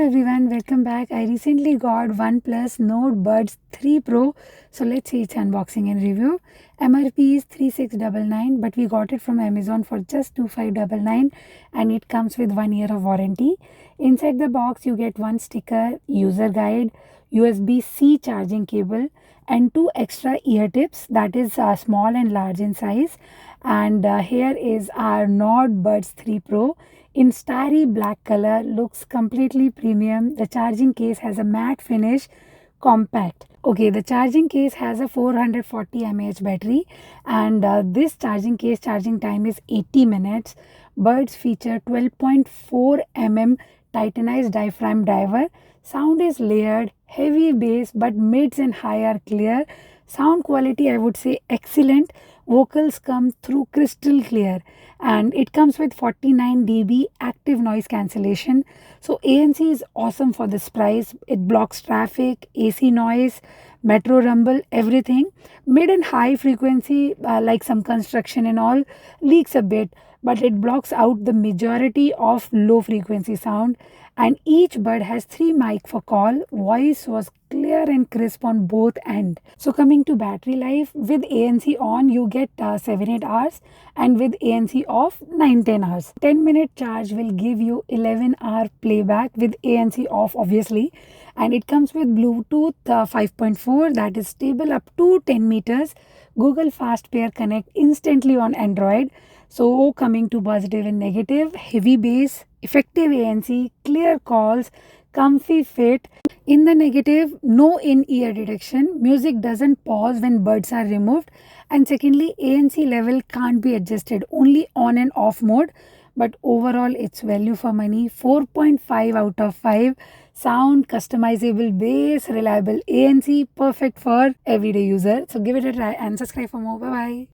everyone, welcome back. I recently got OnePlus Nord Buds 3 Pro. So let's see its unboxing and review. MRP is 3699, but we got it from Amazon for just 2599 and it comes with 1 year of warranty. Inside the box you get one sticker, user guide, USB-C charging cable and two extra ear tips, that is small and large in size. And here is our Nord Buds 3 Pro in starry black color, looks completely premium. The charging case has a matte finish, compact. Okay, the charging case has a 440 mAh battery and this charging case charging time is 80 minutes. Buds feature 12.4 mm titanized diaphragm driver. Sound is layered, heavy bass, but mids and high are clear. Sound quality, I would say, excellent. Vocals come through crystal clear and it comes with 49 dB active noise cancellation. So ANC is awesome for this price. It blocks traffic, AC noise, metro rumble, everything. Mid and high frequency, like some construction and all, leaks a bit, but it blocks out the majority of low frequency sound. And each bud has 3 mic for call. Voice was clear and crisp on both ends. So coming to battery life, with ANC on you get 7-8 hours and with ANC off 9-10 hours. 10-minute charge will give you 11-hour playback with ANC off obviously, and it comes with Bluetooth 5.4 that is stable up to 10 meters. Google Fast Pair Connect instantly on Android. So coming to positive and negative, heavy bass, effective ANC, clear calls, comfy fit. In the negative, no in-ear detection. Music doesn't pause when buds are removed. And secondly, ANC level can't be adjusted, only on and off mode. But overall, it's value for money. 4.5 out of 5. Sound, customizable bass, reliable ANC, perfect for everyday user. So give it a try and subscribe for more. Bye bye.